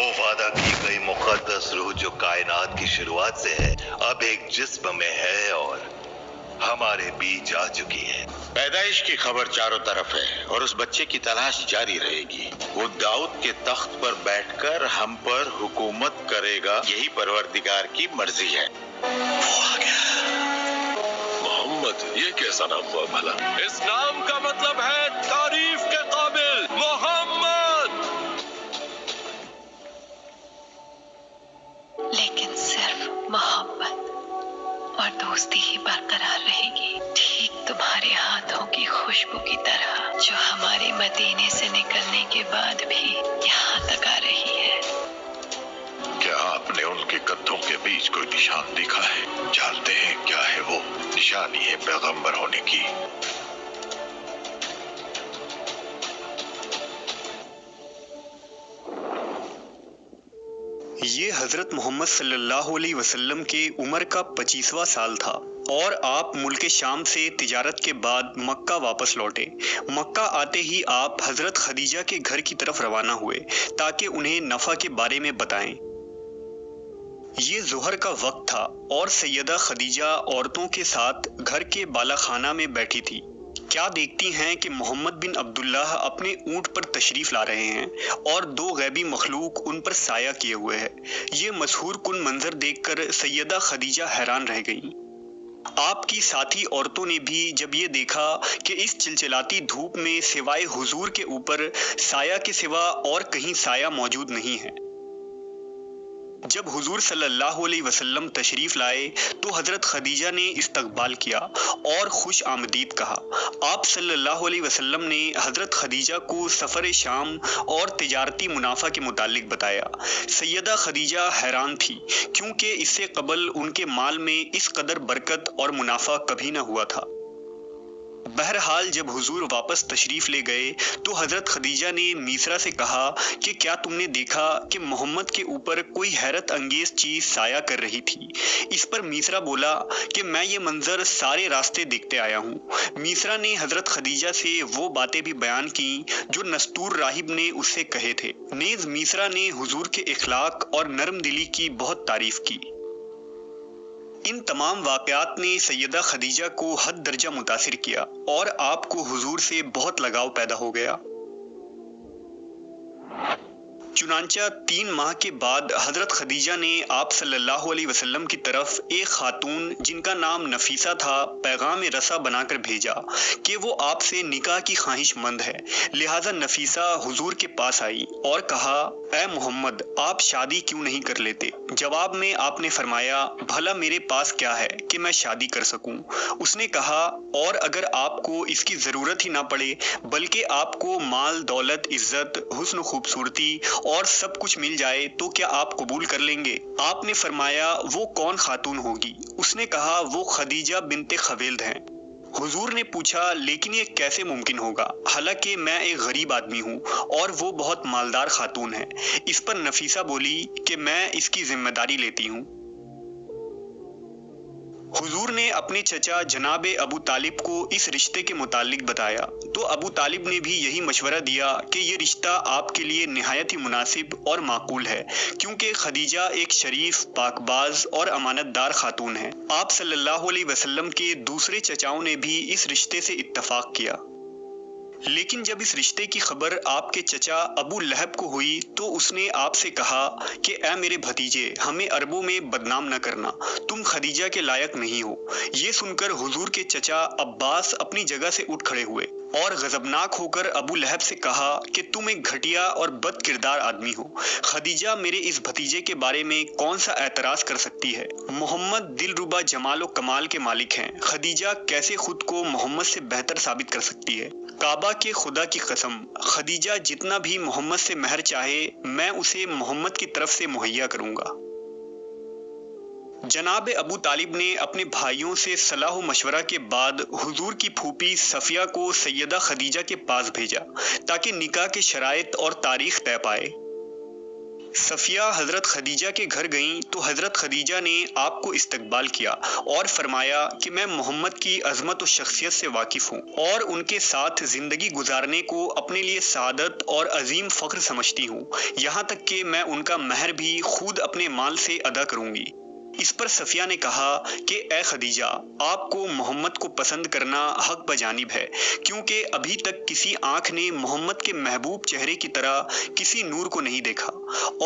वो वादा की गई मुकद्दस रूह जो कायनात की शुरुआत से है, अब एक जिस्म में है और हमारे बीच आ चुकी है। पैदाइश की खबर चारों तरफ है और उस बच्चे की तलाश जारी रहेगी। वो दाऊद के तख्त पर बैठकर हम पर हुकूमत करेगा, यही परवरदिगार की मर्जी है। वो आ गया। मोहम्मद, ये कैसा नाम हुआ भला? इस नाम का मतलब है तारीफ के काबिल, मोहम्मद। लेकिन सिर्फ मोहब्बत और दोस्ती ही बरकरार रहेगी, ठीक तुम्हारे हाथों की खुशबू की तरह जो हमारे मदीने से निकलने के बाद भी यहाँ तक आ रही है। क्या आपने उनके कंधों के बीच कोई निशान देखा है? जानते हैं क्या है वो? निशानी है पैगंबर होने की। ये हजरत मोहम्मद सल्लल्लाहु अलैहि वसल्लम के उम्र का 25वां साल था और आप मुल्क शाम से तिजारत के बाद मक्का वापस लौटे। मक्का आते ही आप हजरत खदीजा के घर की तरफ रवाना हुए ताकि उन्हें नफा के बारे में बताएं। ये ज़ोहर का वक्त था और सैयदा खदीजा औरतों के साथ घर के बालाखाना में बैठी थी। क्या देखती हैं कि मोहम्मद बिन अब्दुल्लाह अपने ऊंट पर तशरीफ ला रहे हैं और दो गैबी मखलूक उन पर साया किए हुए है। ये मशहूर कुन मंजर देखकर सैयदा खदीजा हैरान रह गईं। आपकी साथी औरतों ने भी जब ये देखा कि इस चिलचिलाती धूप में सिवाय हुजूर के ऊपर साया के सिवा और कहीं साया मौजूद नहीं है। जब हुजूर सल्लल्लाहु अलैहि वसल्लम तशरीफ लाए तो हजरत खदीजा ने इस्तकबाल किया और खुश आमदीद कहा। आप सल्लल्लाहु अलैहि वसल्लम ने हजरत खदीजा को सफ़र शाम और तिजारती मुनाफा के मुतालिक बताया। सैयदा खदीजा हैरान थी क्योंकि इससे कबल उनके माल में इस कदर बरकत और मुनाफा कभी न हुआ था। बहरहाल जब हुजूर वापस तशरीफ ले गए तो हजरत खदीजा ने मीसरा से कहा कि क्या तुमने देखा कि मोहम्मद के ऊपर कोई हैरत अंगेज चीज साया कर रही थी? इस पर मीसरा बोला कि मैं ये मंजर सारे रास्ते देखते आया हूँ। मीसरा ने हजरत खदीजा से वो बातें भी बयान की जो नस्तूर राहिब ने उससे कहे थे। नेज मीसरा ने हुजूर के इखलाक और नरम दिली की बहुत तारीफ की। इन तमाम वाक़यात ने सैयदा खदीजा को हद दर्जा मुतासिर किया और आपको हुजूर से बहुत लगाव पैदा हो गया। चुनांचा 3 माह के बाद हजरत खदीजा ने आप सल्लल्लाहु अलैहि वसल्लम की तरफ एक खातून जिनका नाम नफीसा था पैगाम रसा बनाकर भेजा कि वो आपसे निकाह की ख्वाहिशमंद है। लिहाजा नफीसा हुजूर के पास आई और कहा, ऐ मोहम्मद, आप शादी क्यों नहीं कर लेते? जवाब में आपने फरमाया, भला मेरे पास क्या है कि मैं शादी कर सकूं? उसने कहा, और अगर आपको इसकी जरूरत ही ना पड़े बल्कि आपको माल दौलत इज्जत हुस्न खूबसूरती और सब कुछ मिल जाए तो क्या आप कबूल कर लेंगे? आपने फरमाया, वो कौन खातून होगी? उसने कहा, वो खदीजा बिनते खवेल्द हैं। हुजूर ने पूछा, लेकिन ये कैसे मुमकिन होगा, हालांकि मैं एक गरीब आदमी हूँ और वो बहुत मालदार खातून है। इस पर नफीसा बोली कि मैं इसकी जिम्मेदारी लेती हूँ। हुजूर ने अपने चचा जनाबे अबू तालिब को इस रिश्ते के मुतालिक बताया तो अबू तालिब ने भी यही मशवरा दिया कि ये रिश्ता आपके लिए निहायत ही मुनासिब और माकूल है क्योंकि खदीजा एक शरीफ, पाकबाज और अमानतदार खातून है। आप सल्लल्लाहु अलैहि वसल्लम के दूसरे चचाओं ने भी इस रिश्ते से इत्तफाक किया। लेकिन जब इस रिश्ते की खबर आपके चचा अबू लहब को हुई तो उसने आपसे कहा कि ऐ मेरे भतीजे, हमें अरबों में बदनाम न करना, तुम खदीजा के लायक नहीं हो। ये सुनकर हुजूर के चचा अब्बास अपनी जगह से उठ खड़े हुए और गजबनाक होकर अबू लहब से कहा कि तुम एक घटिया और बद किरदार आदमी हो। खदीजा मेरे इस भतीजे के बारे में कौन सा एतराज कर सकती है? मोहम्मद दिलरुबा जमाल और कमाल के मालिक हैं। खदीजा कैसे खुद को मोहम्मद से बेहतर साबित कर सकती है? काबा के खुदा की कसम, खदीजा जितना भी मोहम्मद से महर चाहे मैं उसे मोहम्मद की तरफ से मुहैया करूंगा। जनाब अबू तालिब ने अपने भाइयों से सलाह मशवरा के बाद हुजूर की फूफी सफिया को सैयदा खदीजा के पास भेजा ताकि निकाह के शराइत और तारीख तय पाए। صفیہ حضرت خدیجہ کے گھر گئیں تو حضرت خدیجہ نے آپ کو استقبال کیا اور فرمایا کہ میں محمد کی عظمت و شخصیت سے واقف ہوں اور ان کے ساتھ زندگی گزارنے کو اپنے لیے سعادت اور عظیم فخر سمجھتی ہوں، یہاں تک کہ میں ان کا مہر بھی خود اپنے مال سے ادا کروں گی۔ اس پر صفیہ نے کہا کہ اے خدیجہ، آپ کو محمد کو پسند کرنا حق بجانب ہے، کیونکہ ابھی تک کسی آنکھ نے محمد کے محبوب چہرے کی طرح کسی نور کو نہیں دیکھا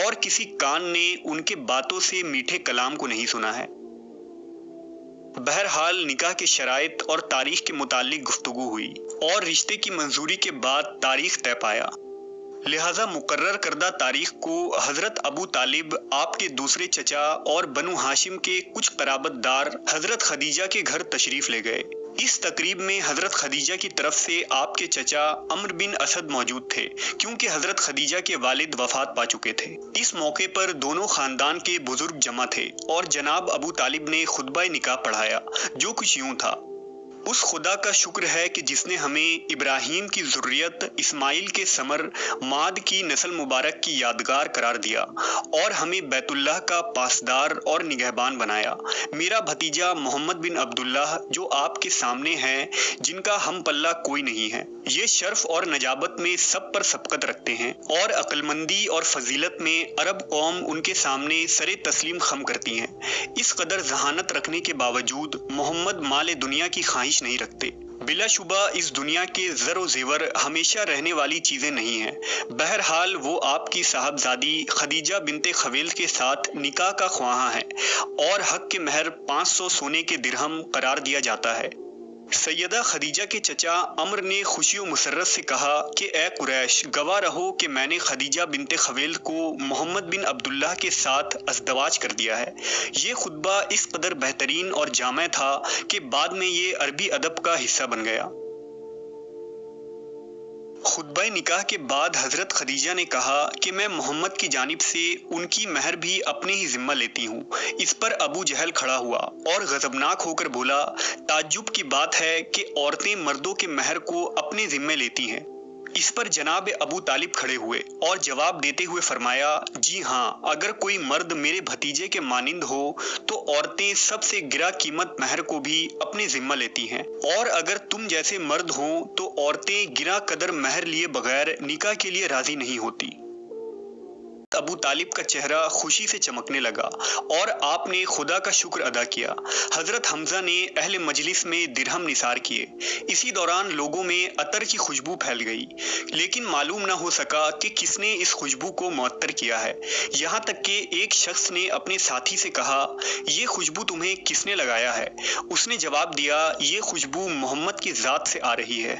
اور کسی کان نے ان کے باتوں سے میٹھے کلام کو نہیں سنا ہے۔ بہرحال نکاح کے شرائط اور تاریخ کے متعلق گفتگو ہوئی اور رشتے کی منظوری کے بعد تاریخ طے پایا۔ لہذا مقرر کردہ تاریخ کو حضرت ابو طالب، آپ کے دوسرے چچا اور بنو ہاشم کے کچھ قرابت دار حضرت خدیجہ کے گھر تشریف لے گئے۔ اس تقریب میں حضرت خدیجہ کی طرف سے آپ کے چچا عمرو بن اسد موجود تھے، کیونکہ حضرت خدیجہ کے والد وفات پا چکے تھے۔ اس موقع پر دونوں خاندان کے بزرگ جمع تھے اور جناب ابو طالب نے خطبہ نکاح پڑھایا، جو کچھ یوں تھا: اس خدا کا شکر ہے کہ جس نے ہمیں ابراہیم کی ذریت، اسماعیل کے ثمر، ماد کی نسل مبارک کی یادگار قرار دیا اور ہمیں بیت اللہ کا پاسدار اور نگہبان بنایا۔ میرا بھتیجا محمد بن عبداللہ جو آپ کے سامنے ہے، جن کا ہم پلہ کوئی نہیں ہے، یہ شرف اور نجابت میں سب پر سبقت رکھتے ہیں اور عقلمندی اور فضیلت میں عرب قوم ان کے سامنے سر تسلیم خم کرتی ہیں۔ اس قدر ذہانت رکھنے کے باوجود محمد مال دنیا کی خواہش نہیں رکھتے۔ بلا شبہ اس دنیا کے زر و زیور ہمیشہ رہنے والی چیزیں نہیں ہیں۔ بہرحال وہ آپ کی صاحبزادی خدیجہ بنت خویلد کے ساتھ نکاح کا خواہاں ہے اور حق کے مہر 500 سونے کے درہم قرار دیا جاتا ہے۔ سیدہ خدیجہ کے چچا عمرو نے خوشی و مسرت سے کہا کہ اے قریش، گواہ رہو کہ میں نے خدیجہ بنت خویلد کو محمد بن عبداللہ کے ساتھ ازدواج کر دیا ہے۔ یہ خطبہ اس قدر بہترین اور جامع تھا کہ بعد میں یہ عربی ادب کا حصہ بن گیا۔ خطبہ نکاح کے بعد حضرت خدیجہ نے کہا کہ میں محمد کی جانب سے ان کی مہر بھی اپنے ہی ذمہ لیتی ہوں۔ اس پر ابو جہل کھڑا ہوا اور غضبناک ہو کر بولا، تعجب کی بات ہے کہ عورتیں مردوں کے مہر کو اپنے ذمہ لیتی ہیں۔ اس پر جناب ابو طالب کھڑے ہوئے اور جواب دیتے ہوئے فرمایا، جی ہاں، اگر کوئی مرد میرے بھتیجے کے مانند ہو تو عورتیں سب سے گرا قیمت مہر کو بھی اپنے ذمہ لیتی ہیں، اور اگر تم جیسے مرد ہوں تو عورتیں گرا قدر مہر لیے بغیر نکاح کے لیے راضی نہیں ہوتی۔ ابو طالب کا چہرہ خوشی سے چمکنے لگا اور آپ نے خدا کا شکر ادا کیا۔ حضرت حمزہ نے اہل مجلس میں درہم نثار کیے۔ اسی دوران لوگوں میں عطر کی خوشبو پھیل گئی، لیکن معلوم نہ ہو سکا کہ کس نے اس خوشبو کو معطر کیا ہے، یہاں تک کہ ایک شخص نے اپنے ساتھی سے کہا، یہ خوشبو تمہیں کس نے لگایا ہے؟ اس نے جواب دیا، یہ خوشبو محمد کی ذات سے آ رہی ہے۔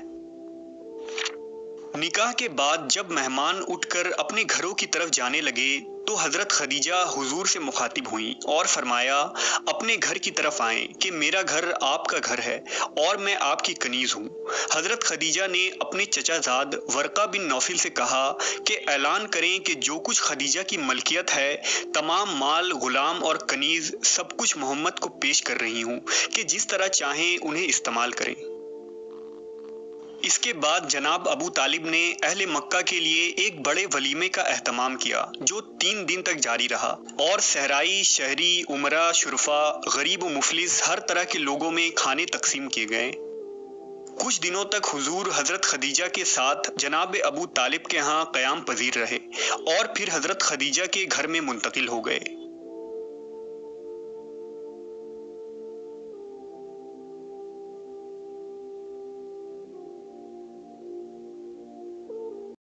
نکاح کے بعد جب مہمان اٹھ کر اپنے گھروں کی طرف جانے لگے تو حضرت خدیجہ حضور سے مخاطب ہوئیں اور فرمایا، اپنے گھر کی طرف آئیں کہ میرا گھر آپ کا گھر ہے اور میں آپ کی کنیز ہوں۔ حضرت خدیجہ نے اپنے چچا زاد ورقہ بن نوفل سے کہا کہ اعلان کریں کہ جو کچھ خدیجہ کی ملکیت ہے، تمام مال، غلام اور کنیز، سب کچھ محمد کو پیش کر رہی ہوں کہ جس طرح چاہیں انہیں استعمال کریں۔ اس کے بعد جناب ابو طالب نے اہل مکہ کے لیے ایک بڑے ولیمے کا اہتمام کیا جو 3 دن تک جاری رہا، اور صحرائی، شہری، امراء، شرفا، غریب و مفلس ہر طرح کے لوگوں میں کھانے تقسیم کیے گئے۔ کچھ دنوں تک حضور حضرت خدیجہ کے ساتھ جناب ابو طالب کے ہاں قیام پذیر رہے اور پھر حضرت خدیجہ کے گھر میں منتقل ہو گئے۔